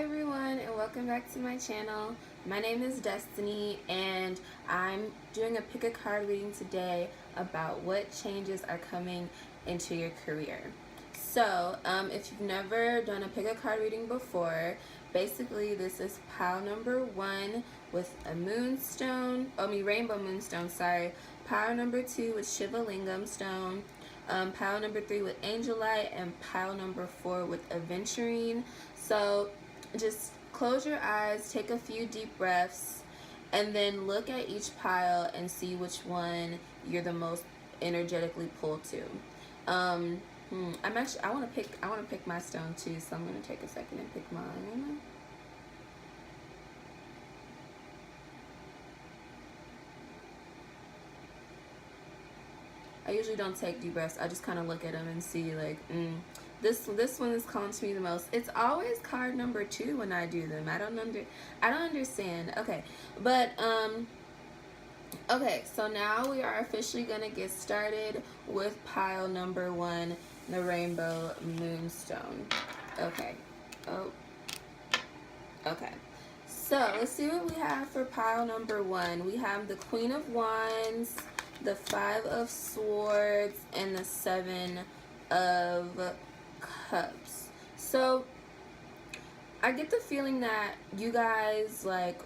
Hi everyone, and welcome back to my channel. My name is Destiny and I'm doing a pick a card reading today about what changes are coming into your career. So if you've never done a pick a card reading before, basically this is pile number 1 with a rainbow moonstone, pile number 2 with Shiva Lingam stone, pile number 3 with Angelite, and pile number 4 with Aventurine. So just close your eyes, take a few deep breaths, and then look at each pile and see which one you're the most energetically pulled to. I want to pick my stone too, so I'm going to take a second and pick mine. I usually don't take deep breaths. I just kind of look at them and see like, this one is calling to me the most. It's always card number 2 when I do them. I don't understand. Okay, but okay. So now we are officially gonna get started with pile number 1, the rainbow moonstone. Okay. Oh. Okay. So let's see what we have for pile number 1. We have the Queen of Wands, the 5 of Swords, and the 7 of Cups. So I get the feeling that you guys like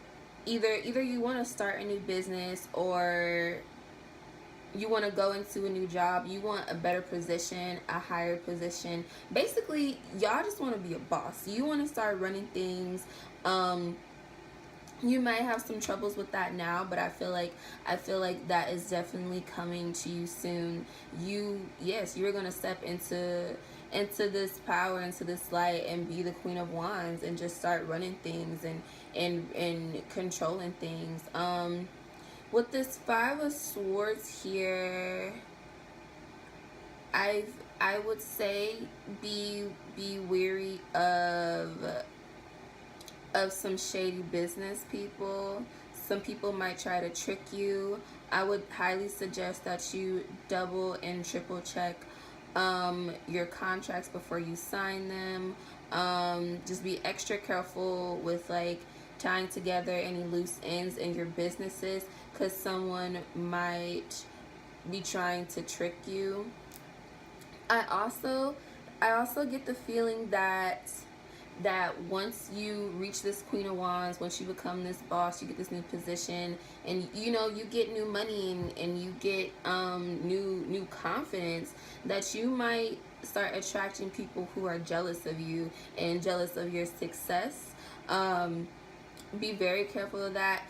either you want to start a new business, or you want to go into a new job, you want a better position, a higher position. Basically, y'all just want to be a boss. You want to start running things. You might have some troubles with that now, but I feel like that is definitely coming to you soon. You're gonna step into this power, into this light, and be the Queen of Wands, and just start running things and controlling things. With this 5 of Swords here, I would say be weary of some shady business people. Some people might try to trick you. I would highly suggest that you double and triple check your contracts before you sign them. Just be extra careful with like tying together any loose ends in your businesses, because someone might be trying to trick you. I also get the feeling that once you reach this Queen of Wands, once you become this boss, you get this new position, and you get new money, and you get new confidence, that you might start attracting people who are jealous of you and jealous of your success. Be very careful of that.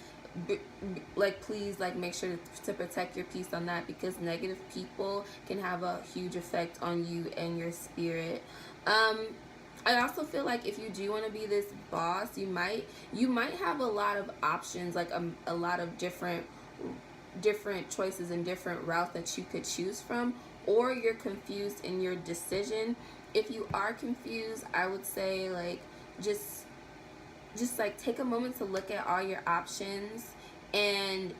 Please make sure to protect your peace on that, because negative people can have a huge effect on you and your spirit. I also feel like if you do want to be this boss, you might have a lot of options, like a lot of different choices and different routes that you could choose from, or you're confused in your decision. If you are confused, I would say just take a moment to look at all your options, and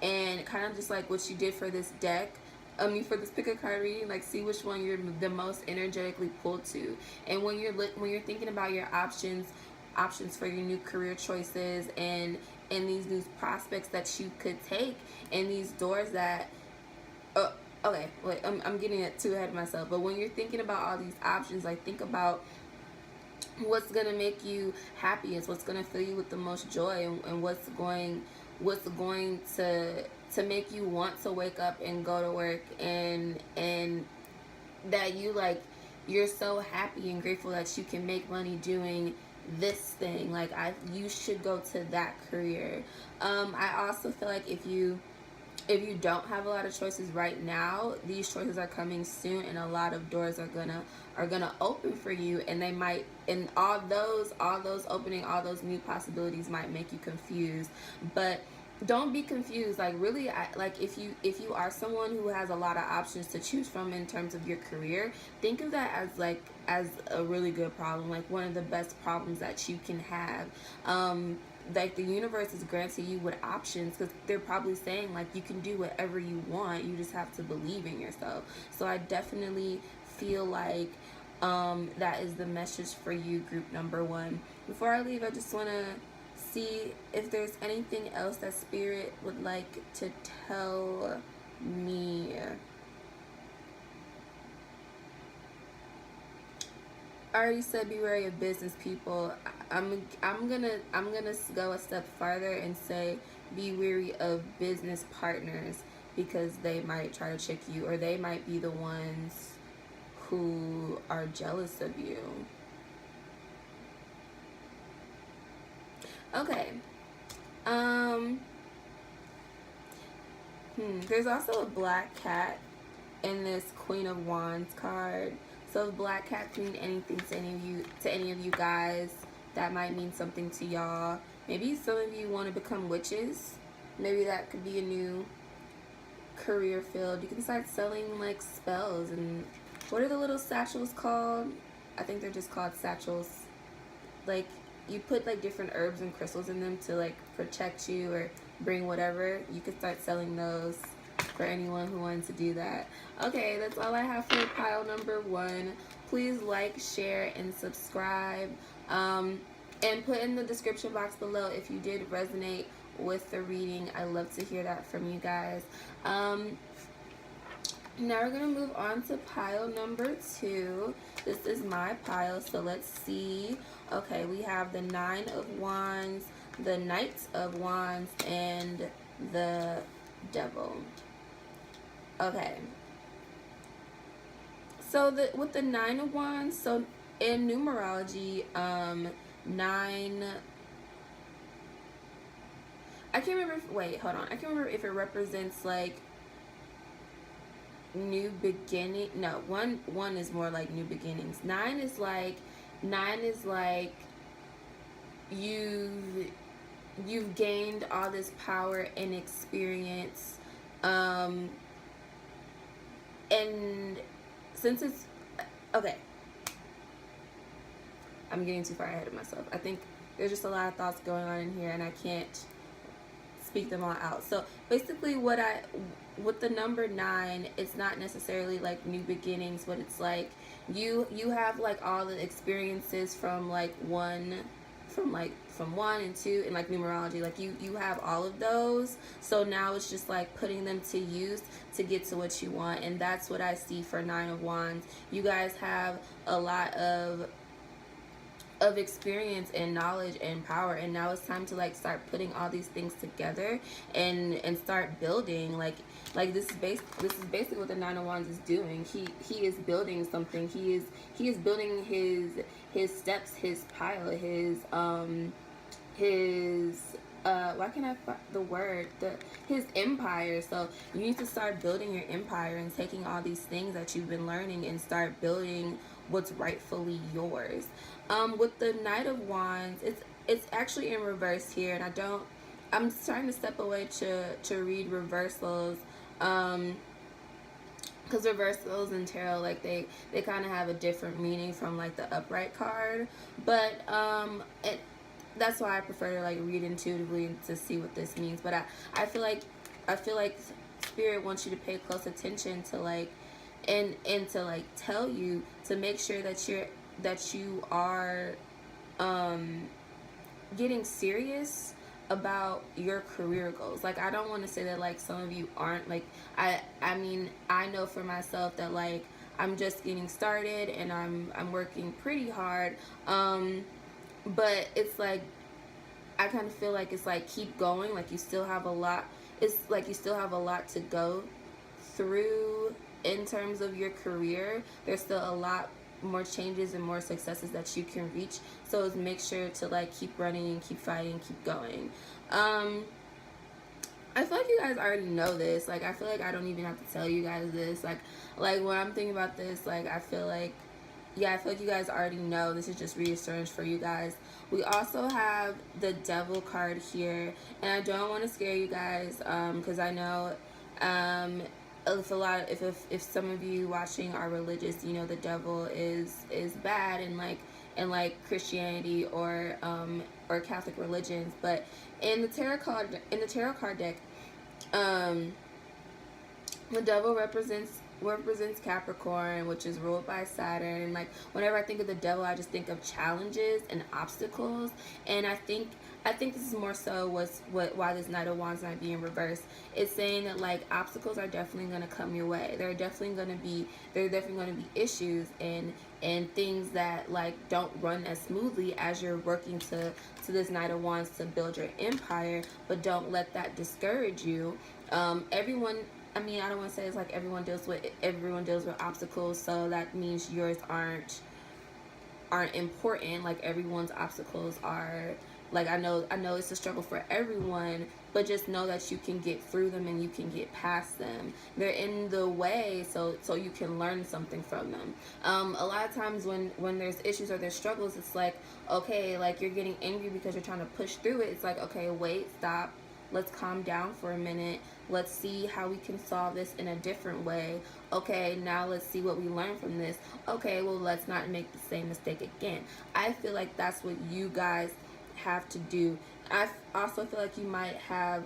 kind of just like what you did for this deck. For this pick a card reading, see which one you're the most energetically pulled to. And when you're thinking about your options for your new career choices, and these new prospects that you could take, and these doors that okay, wait, I'm getting it too ahead of myself. But when you're thinking about all these options, think about what's gonna make you happiest, what's gonna fill you with the most joy, and what's going to make you want to wake up and go to work, and that you're so happy and grateful that you can make money doing this thing. You should go to that career. I also feel like if you don't have a lot of choices right now, these choices are coming soon, and a lot of doors are gonna open for you, and they might, and all those opening, all those new possibilities might make you confused. But don't be confused. Really, if you are someone who has a lot of options to choose from in terms of your career, think of that as a really good problem, one of the best problems that you can have. The universe is granting you with options, because they're probably saying you can do whatever you want, you just have to believe in yourself. So I definitely feel like that is the message for you, group number 1. Before I leave, I just want to see if there's anything else that Spirit would like to tell me. I already said be wary of business people. I'm gonna go a step farther and say be wary of business partners, because they might try to trick you, or they might be the ones who are jealous of you. Okay. There's also a black cat in this Queen of Wands card. So if black cat can mean anything to any of you guys, that might mean something to y'all. Maybe some of you want to become witches. Maybe that could be a new career field. You can start selling like spells. And what are the little satchels called? I think they're just called satchels. Like, you put like different herbs and crystals in them to like protect you or bring whatever. You could start selling those for anyone who wants to do that. Okay, that's all I have for pile number 1. Please like, share, and subscribe. And put in the description box below if you did resonate with the reading. I love to hear that from you guys. Now we're gonna move on to pile number 2. This is my pile, so let's see. Okay, we have the 9 of Wands, the Knight of Wands, and the Devil. Okay. So with the 9 of Wands, so in numerology, 9. I can't remember. Wait, hold on. I can't remember if it represents like new beginning. No, one is more like new beginnings. 9 is like you've gained all this power and experience, and since it's okay, I'm getting too far ahead of myself. I think there's just a lot of thoughts going on in here, and I can't speak them all out. So basically, with the number 9, it's not necessarily like new beginnings, but it's like you have like all the experiences from 1 and 2 in like numerology. Like you have all of those, so now it's just like putting them to use to get to what you want. And that's what I see for 9 of Wands. You guys have a lot of experience and knowledge and power, and now it's time to like start putting all these things together and start building. Like this is basically what the 9 of Wands is doing. He is building something. He is building his steps, his pile, his why can't I find the word, his empire. So you need to start building your empire and taking all these things that you've been learning and start building what's rightfully yours. With the Knight of Wands, it's actually in reverse here, and I'm starting to step away to read reversals, because reversals in tarot, like they kind of have a different meaning from like the upright card, but that's why I prefer to like read intuitively to see what this means. But I feel like Spirit wants you to pay close attention to like and to like tell you to make sure that you are getting serious about your career goals. Like, I don't want to say that like some of you aren't. Like, I mean, I know for myself that like I'm just getting started and I'm working pretty hard, but it's like I kind of feel like it's like keep going. Like you still have a lot. It's like you still have a lot to go through in terms of your career. There's still a lot more changes and more successes that you can reach. So make sure to like keep running and keep fighting, keep going. I feel like you guys already know this. Like, I feel like I don't even have to tell you guys this. Like when I'm thinking about this, like I feel like you guys already know. This is just reassurance for you guys. We also have the Devil card here, and I don't want to scare you guys, because I know if some of you watching are religious, you know the devil is bad in like Christianity or Catholic religions. But in the tarot card deck, the devil represents represents Capricorn, which is ruled by Saturn. And like whenever I think of the devil, I just think of challenges and obstacles. And I think this is more so why this Knight of Wands might be in reverse. It's saying that like obstacles are definitely going to come your way. There are definitely going to be issues and things that like don't run as smoothly as you're working to this Knight of Wands to build your empire. But don't let that discourage you. Everyone, I mean, I don't want to say it's like everyone deals with obstacles, so that means yours aren't important. Like everyone's obstacles are, like, I know it's a struggle for everyone, but just know that you can get through them and you can get past them. They're in the way, so you can learn something from them. A lot of times when there's issues or there's struggles, it's like, okay, like you're getting angry because you're trying to push through it. It's like, okay, wait, stop. Let's calm down for a minute. Let's see how we can solve this in a different way. Okay, now let's see what we learn from this. Okay, well, let's not make the same mistake again. I feel like that's what you guys have to do. I also feel like you might have,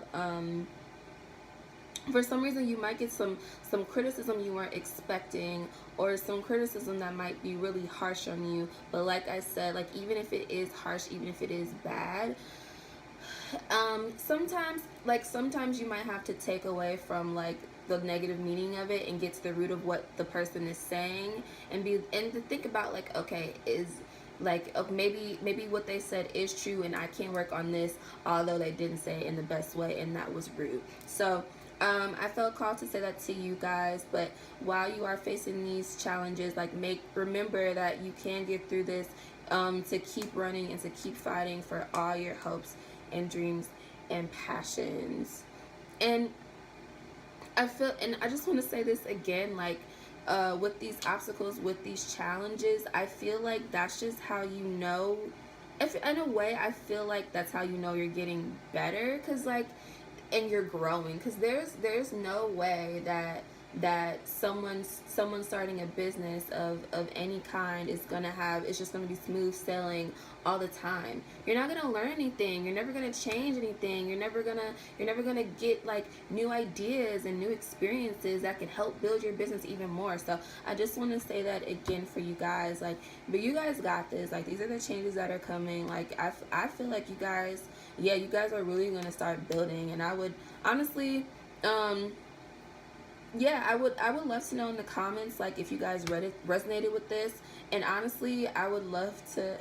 for some reason, you might get some criticism you weren't expecting, or some criticism that might be really harsh on you. But like I said, like even if it is harsh, even if it is bad, sometimes you might have to take away from like the negative meaning of it and get to the root of what the person is saying, and to think about like, okay, is like, maybe what they said is true and I can work on this, although they didn't say it in the best way and that was rude. So I felt called to say that to you guys. But while you are facing these challenges, like remember that you can get through this, to keep running and to keep fighting for all your hopes and dreams and passions. And I just want to say this again, like with these obstacles, with these challenges, I feel like that's just how you know, if in a way I feel like that's how you know you're getting better, because like, and you're growing, because there's no way that someone starting a business of any kind it's just gonna be smooth sailing all the time. You're not gonna learn anything. You're never gonna change anything. You're never gonna get like new ideas and new experiences that can help build your business even more. So I just want to say that again for you guys, like, but you guys got this. Like, these are the changes that are coming. Like, I feel like you guys are really gonna start building. And I would honestly, yeah, I would love to know in the comments, like, if you guys resonated with this. And honestly, I would love to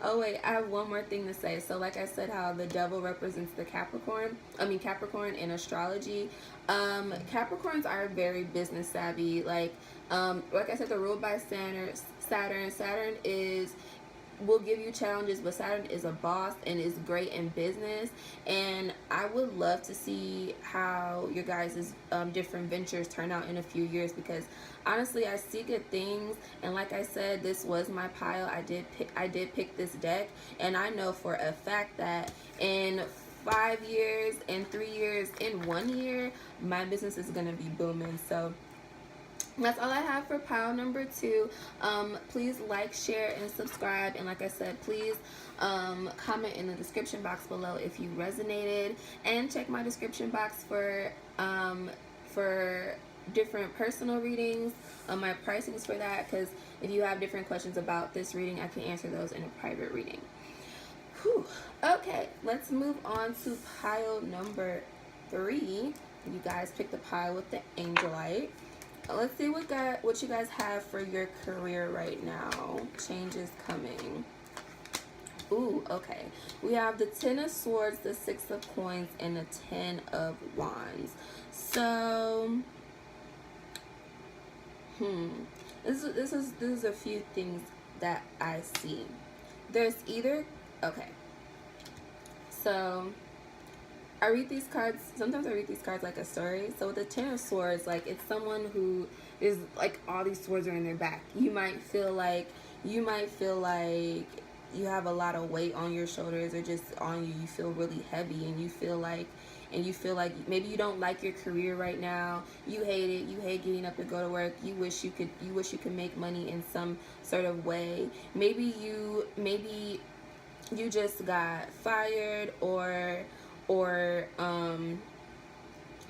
oh wait, I have one more thing to say. So like I said, how the devil represents the Capricorn in astrology. Capricorns are very business savvy. Like I said, they're ruled by Saturn will give you challenges, but Saturn is a boss and is great in business. And I would love to see how your guys' different ventures turn out in a few years, because honestly, I see good things. And like I said, this was my pile. I did pick this deck, and I know for a fact that in 5 years, in 3 years, in 1 year, my business is gonna be booming. So that's all I have for pile number 2. Please like, share, and subscribe. And like I said, please comment in the description box below if you resonated, and check my description box for different personal readings, my pricings for that, because if you have different questions about this reading, I can answer those in a private reading. Whew. Okay, let's move on to pile number 3. You guys picked the pile with the Angelite. Let's see what you guys have for your career right now. Changes coming. Ooh, okay. We have the 10 of Swords, the 6 of Coins, and the 10 of Wands. So, this is a few things that I see. There's either, okay. So I read these cards, sometimes I read these cards like a story. So with the 10 of Swords, like, it's someone who is like, all these swords are in their back. You might feel like you have a lot of weight on your shoulders, or just on you. You feel really heavy, and you feel like maybe you don't like your career right now. You hate it. You hate getting up to go to work. You wish you could make money in some sort of way. Maybe you just got fired, or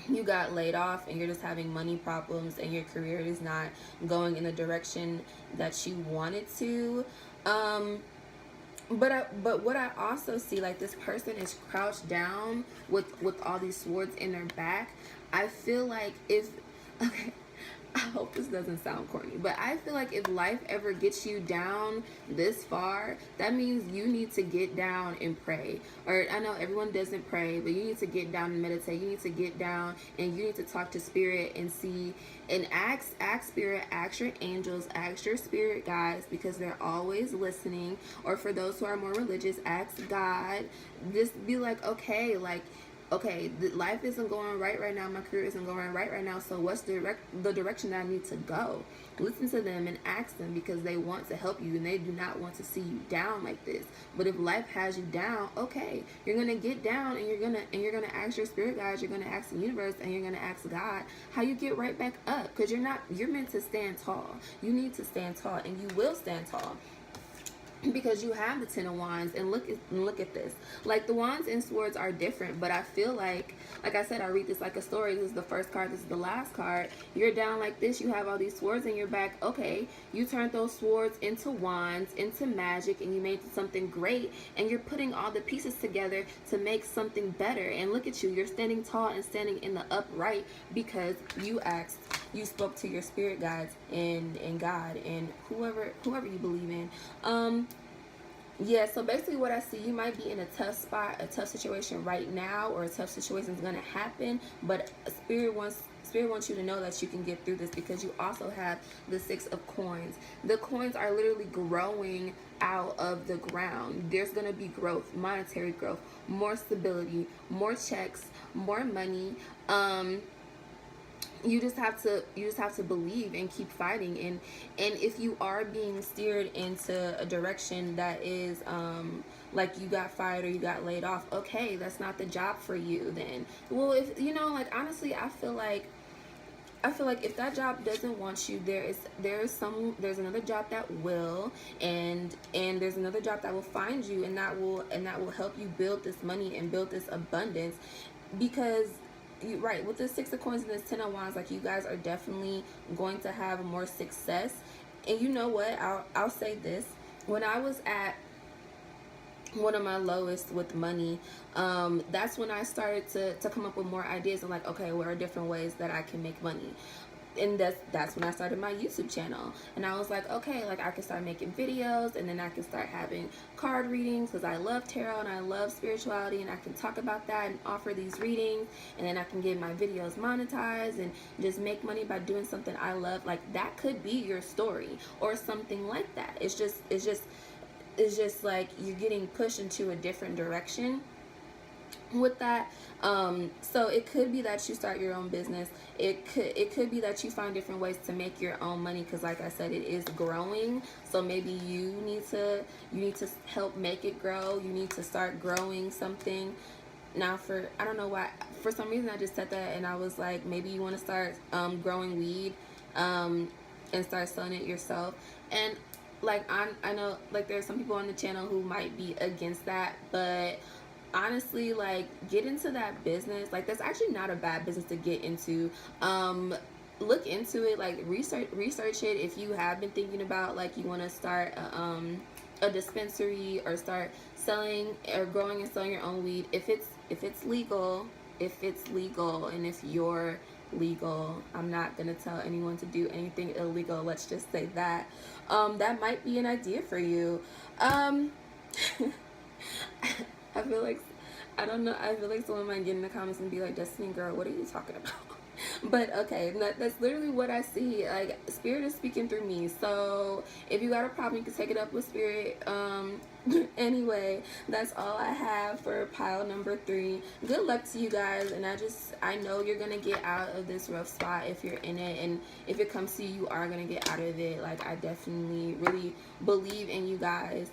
you got laid off and you're just having money problems and your career is not going in the direction that you wanted to. But what I also see, like, this person is crouched down with all these swords in their back. I feel like if okay, I hope this doesn't sound corny, but I feel like if life ever gets you down this far, that means you need to get down and pray. Or I know everyone doesn't pray, but you need to get down and meditate. You need to get down and you need to talk to spirit and see and ask spirit, ask your angels, ask your spirit guides, because they're always listening. Or for those who are more religious, ask God. Just be like, okay, like, okay, life isn't going right now. My career isn't going right now. So what's the direction that I need to go? Listen to them and ask them, because they want to help you and they do not want to see you down like this. But if life has you down, okay, you're gonna get down and you're gonna ask your spirit guides, you're gonna ask the universe, and you're gonna ask God how you get right back up. Because you're meant to stand tall. You need to stand tall, and you will stand tall, because you have the Ten of Wands. And look at this. Like, the wands and swords are different, but I feel like I said, I read this like a story. This is the first card, this is the last card. You're down like this, you have all these swords in your back. Okay, you turned those swords into wands, into magic, and you made something great, and you're putting all the pieces together to make something better. And look at you, you're standing tall and standing in the upright, because you spoke to your spirit guides and God and whoever you believe in. Yeah, so basically what I see, you might be in a tough spot, a tough situation right now, or a tough situation is going to happen, but Spirit wants you to know that you can get through this, because you also have the Six of Coins. The coins are literally growing out of the ground. There's going to be growth, monetary growth, more stability, more checks, more money. You just have to believe and keep fighting. And if you are being steered into a direction that is like you got fired or you got laid off, okay, that's not the job for you then. Well, if you know, like, honestly, I feel like if that job doesn't want you, there's another job that will, and there's another job that will find you, and that will help you build this money and build this abundance. Because right, with the Six of Coins and this Ten of Wands, like, you guys are definitely going to have more success. And you know what, I'll say this. When I was at one of my lowest with money, that's when I started to come up with more ideas. And like, okay, what are different ways that I can make money? And that's when I started my YouTube channel. And I was like, okay, like, I can start making videos, and then I can start having card readings, because I love tarot and I love spirituality, and I can talk about that and offer these readings, and then I can get my videos monetized and just make money by doing something I love. Like, that could be your story or something like that. It's just like you're getting pushed into a different direction with that. So it could be that you start your own business. It could be that you find different ways to make your own money, because like I said, it is growing. So maybe you need to help make it grow. You need to start growing something. Now, I don't know why, for some reason I just said that, and I was like, maybe you want to start growing weed and start selling it yourself. And like, I know, like, there's some people on the channel who might be against that, but honestly, like, get into that business. Like, that's actually not a bad business to get into. Look into it, like, research it. If you have been thinking about, like, you want to start a dispensary, or start selling or growing and selling your own weed, if it's legal, and if you're legal, I'm not gonna tell anyone to do anything illegal, let's just say that. That might be an idea for you. I feel like, I don't know, I feel like someone might get in the comments and be like, Destiny girl, what are you talking about? But okay, that's literally what I see. Like, Spirit is speaking through me. So if you got a problem, you can take it up with Spirit. Anyway, that's all I have for pile number 3. Good luck to you guys, and I know you're gonna get out of this rough spot if you're in it, and if it comes to you, you are gonna get out of it. Like, I definitely really believe in you guys.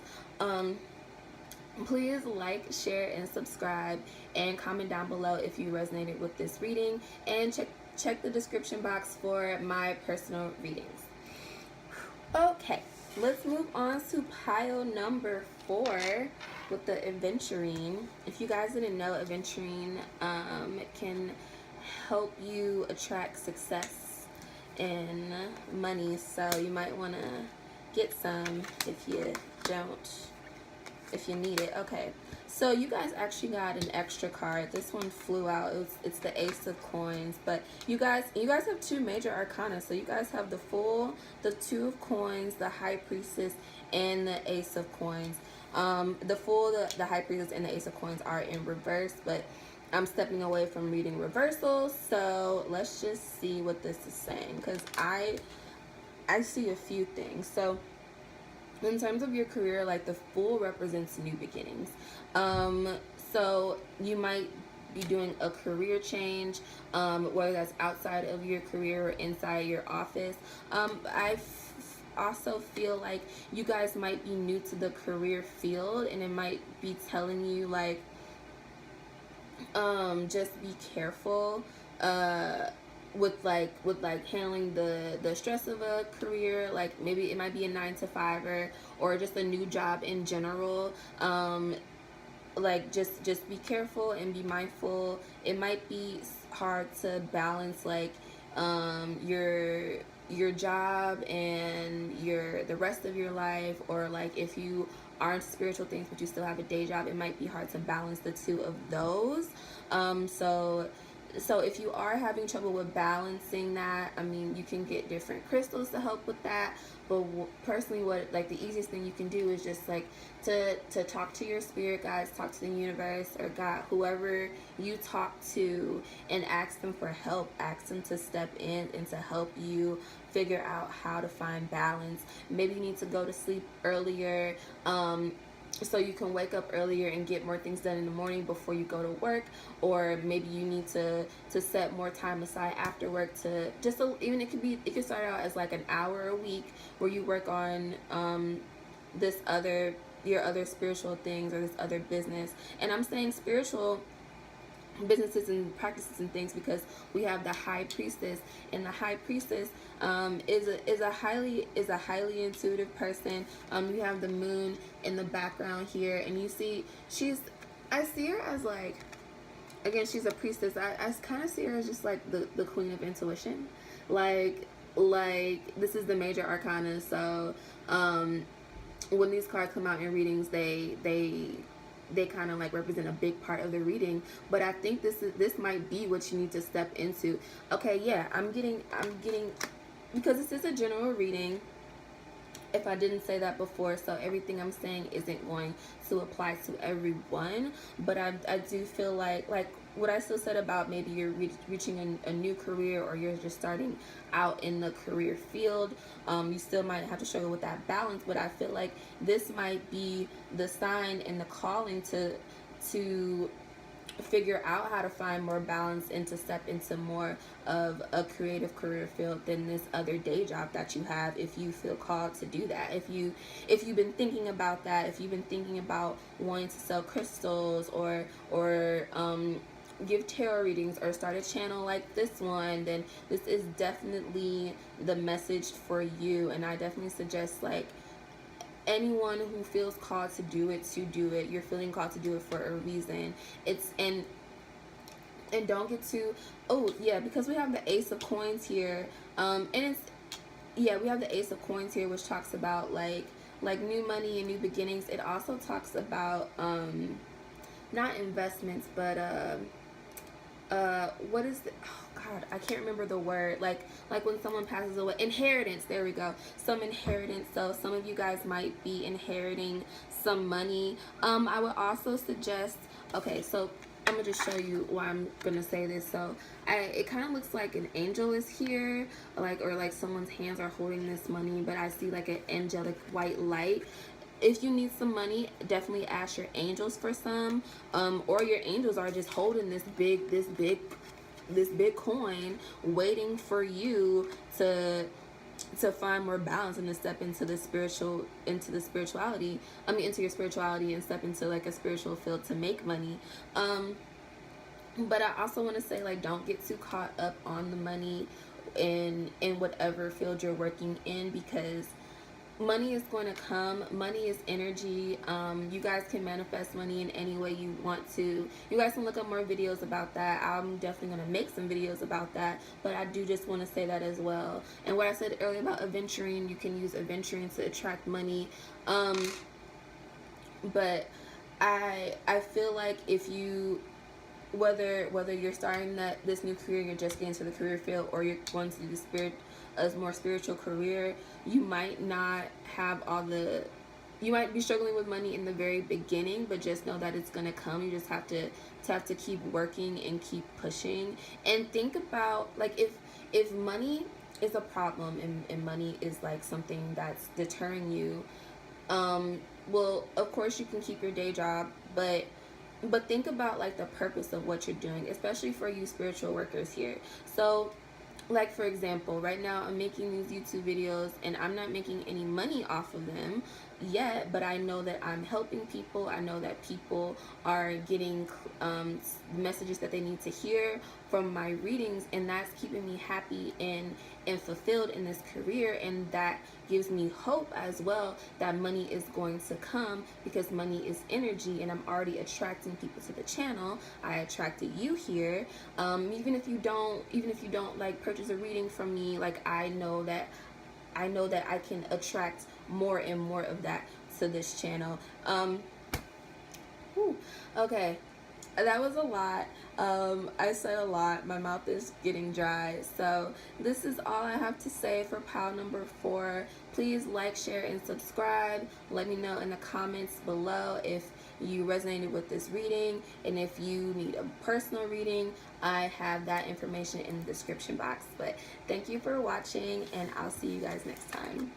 Please like, share, and subscribe, and comment down below if you resonated with this reading, and check the description box for my personal readings. Okay, let's move on to pile number 4 with the Aventurine. If you guys didn't know, Aventurine can help you attract success and money. So you might want to get some if you don't, if you need it. Okay, so you guys actually got an extra card. This one flew out. It's the Ace of Coins, but you guys have two major arcana. So you guys have the Two of Coins, the High Priestess, and the Ace of Coins. The High Priestess and the Ace of Coins are in reverse, but I'm stepping away from reading reversals. So let's just see what this is saying, because I see a few things. So in terms of your career, like the Fool represents new beginnings. So you might be doing a career change, whether that's outside of your career or inside your office. Also feel like you guys might be new to the career field, and it might be telling you like, just be careful with handling the stress of a career. Like maybe it might be a 9 to 5 or just a new job in general. Like just be careful and be mindful. It might be hard to balance like your job and the rest of your life, or like if you are into spiritual things but you still have a day job, it might be hard to balance the two of those. So if you are having trouble with balancing that, I mean, you can get different crystals to help with that. But personally, what like the easiest thing you can do is just like to talk to your spirit guides, talk to the universe or God, whoever you talk to, and ask them for help. Ask them to step in and to help you figure out how to find balance. Maybe you need to go to sleep earlier, so you can wake up earlier and get more things done in the morning before you go to work. Or maybe you need to set more time aside after work to even it could start out as like an hour a week where you work on your other spiritual things or this other business. And I'm saying spiritual businesses and practices and things because we have the High Priestess, and the High Priestess is a highly intuitive person. You have the moon in the background here, and you see I see her as like, again, she's a priestess. I kind of see her as just like the queen of intuition. Like this is the major arcana. So when these cards come out in readings, they kind of like represent a big part of the reading. But I think this might be what you need to step into. Okay, yeah, I'm getting because this is a general reading, if I didn't say that before, so everything I'm saying isn't going to apply to everyone. But I do feel like what I still said about maybe you're reaching a new career, or you're just starting out in the career field, you still might have to struggle with that balance. But I feel like this might be the sign and the calling to figure out how to find more balance and to step into more of a creative career field than this other day job that you have, if you feel called to do that. If you've been thinking about that, if you've been thinking about wanting to sell crystals or give tarot readings or start a channel like this one, then this is definitely the message for you. And I definitely suggest, like, anyone who feels called to do it, you're feeling called to do it for a reason. And don't get too, oh yeah, because we have the Ace of Coins here, we have the Ace of Coins here, which talks about like new money and new beginnings. It also talks about not investments, but what is the, oh god, I can't remember the word, like when someone passes away, inheritance, there we go, some inheritance. So some of you guys might be inheriting some money. I would also suggest, okay, so I'm gonna just show you why I'm gonna say this. So it kind of looks like an angel is here, or like someone's hands are holding this money, but I see like an angelic white light. If you need some money, definitely ask your angels for some, or your angels are just holding this big coin, waiting for you to find more balance and to step into your spirituality and step into like a spiritual field to make money. But I also want to say, like, don't get too caught up on the money in whatever field you're working in, because money is going to come. Money is energy. You guys can manifest money in any way you want to. You guys can look up more videos about that. I'm definitely going to make some videos about that, but I do just want to say that as well. And what I said earlier about Aventurine, you can use Aventurine to attract money. But I feel like if you, whether you're starting this new career, you're just getting into the career field, or you're going to do a more spiritual career, you might not have you might be struggling with money in the very beginning, but just know that it's gonna come. You just have to keep working and keep pushing. And think about, like, if money is a problem, and money is like something that's deterring you, well, of course you can keep your day job, but think about like the purpose of what you're doing, especially for you spiritual workers here. So, like, for example, right now I'm making these YouTube videos and I'm not making any money off of them yet, but I know that I'm helping people. I know that people are getting messages that they need to hear from my readings, and that's keeping me happy and fulfilled in this career. And that gives me hope as well that money is going to come, because money is energy, and I'm already attracting people to the channel. I attracted you here. Even if you don't like purchase a reading from me, like, I know that I can attract more and more of that to this channel. Okay, that was a lot. I said a lot. My mouth is getting dry. So this is all I have to say for pile number 4. Please like, share, and subscribe. Let me know in the comments below if you resonated with this reading, and if you need a personal reading, I have that information in the description box. But thank you for watching, and I'll see you guys next time.